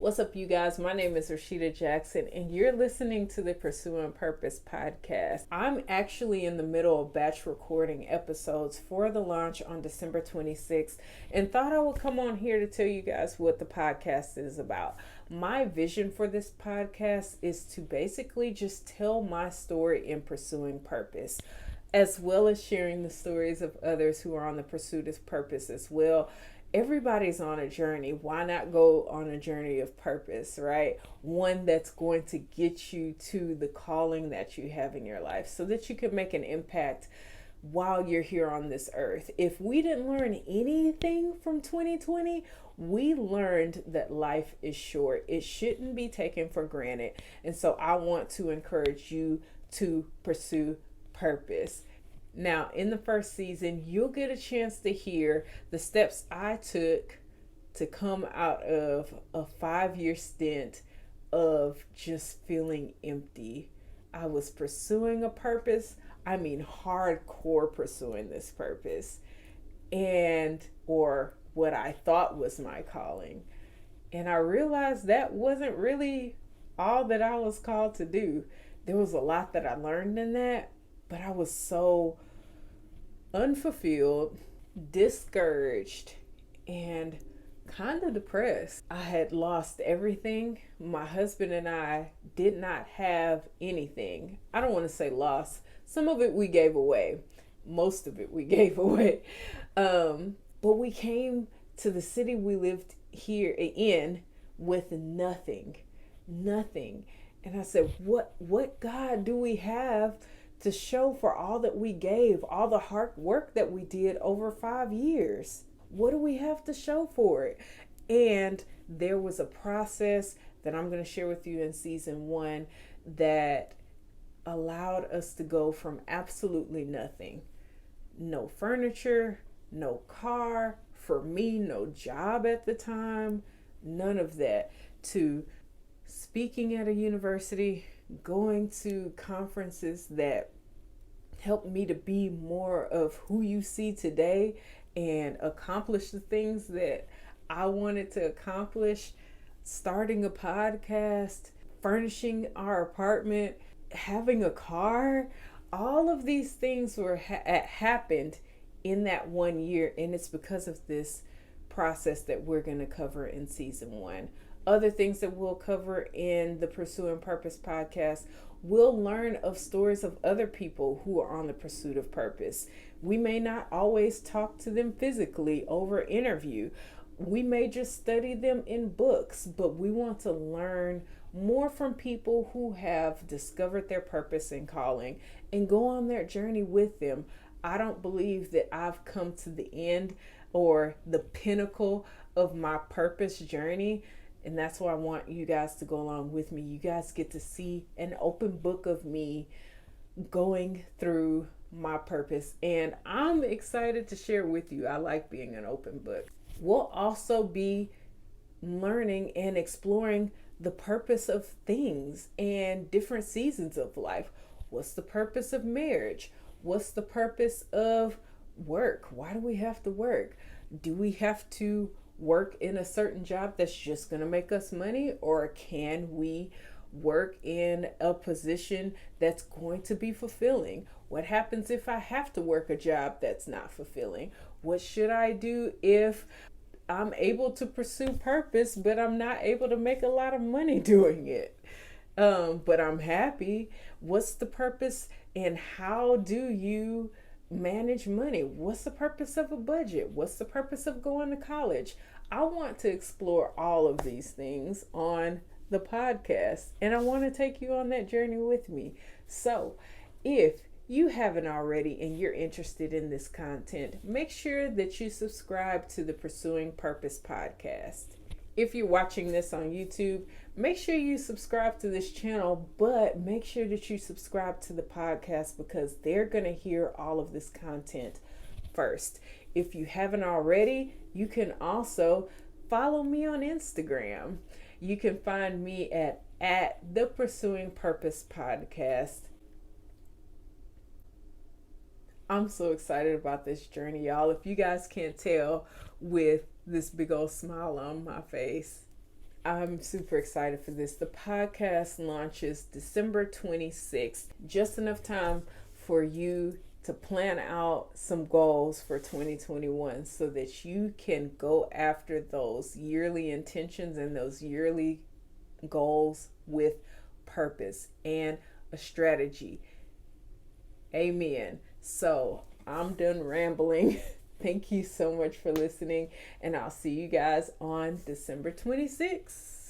What's up, you guys? My name is Rashida Jackson, and you're listening to the Pursuing Purpose podcast. I'm actually in the middle of batch recording episodes for the launch on December 26th, and thought I would come on here to tell you guys what the podcast is about. My vision for this podcast is to basically just tell my story in pursuing purpose, as well as sharing the stories of others who are on the pursuit of purpose as well. Everybody's on a journey. Why not go on a journey of purpose, right? One that's going to get you to the calling that you have in your life so that you can make an impact while you're here on this earth. If we didn't learn anything from 2020, we learned that life is short. It shouldn't be taken for granted. And so I want to encourage you to pursue purpose. Now, in the first season, you'll get a chance to hear the steps I took to come out of a 5-year stint of just feeling empty. I was pursuing a purpose. I mean, hardcore pursuing this purpose, or what I thought was my calling. And I realized that wasn't really all that I was called to do. There was a lot that I learned in that, but I was so unfulfilled, discouraged, and kind of depressed. I had lost everything. My husband and I did not have anything. I don't want to say lost. Some of it we gave away. Most of it we gave away. But we came to the city we lived here in with nothing. Nothing. And I said, what God do we have to show for all that we gave, all the hard work that we did over 5 years? What do we have to show for it? And there was a process that I'm going to share with you in season 1 that allowed us to go from absolutely nothing, no furniture, no car, for me, no job at the time, none of that, to speaking at a university, going to conferences that helped me to be more of who you see today and accomplish the things that I wanted to accomplish, starting a podcast, furnishing our apartment, having a car. All of these things happened in that 1 year, and it's because of this process that we're going to cover in season 1. Other things that we'll cover in the Pursuing Purpose podcast, we'll learn of stories of other people who are on the pursuit of purpose. We may not always talk to them physically over interview. We may just study them in books, but we want to learn more from people who have discovered their purpose and calling and go on their journey with them. I don't believe that I've come to the end or the pinnacle of my purpose journey. And that's why I want you guys to go along with me. You guys get to see an open book of me going through my purpose. And I'm excited to share with you. I like being an open book. We'll also be learning and exploring the purpose of things and different seasons of life. What's the purpose of marriage? What's the purpose of work? Why do we have to work? Do we have to work in a certain job that's just going to make us money, or can we work in a position that's going to be fulfilling? What happens if I have to work a job that's not fulfilling? What should I do if I'm able to pursue purpose but I'm not able to make a lot of money doing it, but I'm happy? What's the purpose, and how do you manage money? What's the purpose of a budget? What's the purpose of going to college? I want to explore all of these things on the podcast, and I want to take you on that journey with me. So if you haven't already and you're interested in this content, make sure that you subscribe to the Pursuing Purpose podcast. If you're watching this on YouTube, make sure you subscribe to this channel, but make sure that you subscribe to the podcast because they're going to hear all of this content first. If you haven't already, you can also follow me on Instagram. You can find me at the Pursuing Purpose podcast. I'm so excited about this journey, y'all. If you guys can't tell with this big old smile on my face, I'm super excited for this. The podcast launches December 26th, just enough time for you to plan out some goals for 2021 so that you can go after those yearly intentions and those yearly goals with purpose and a strategy. Amen. So I'm done rambling. Thank you so much for listening, and I'll see you guys on December 26th.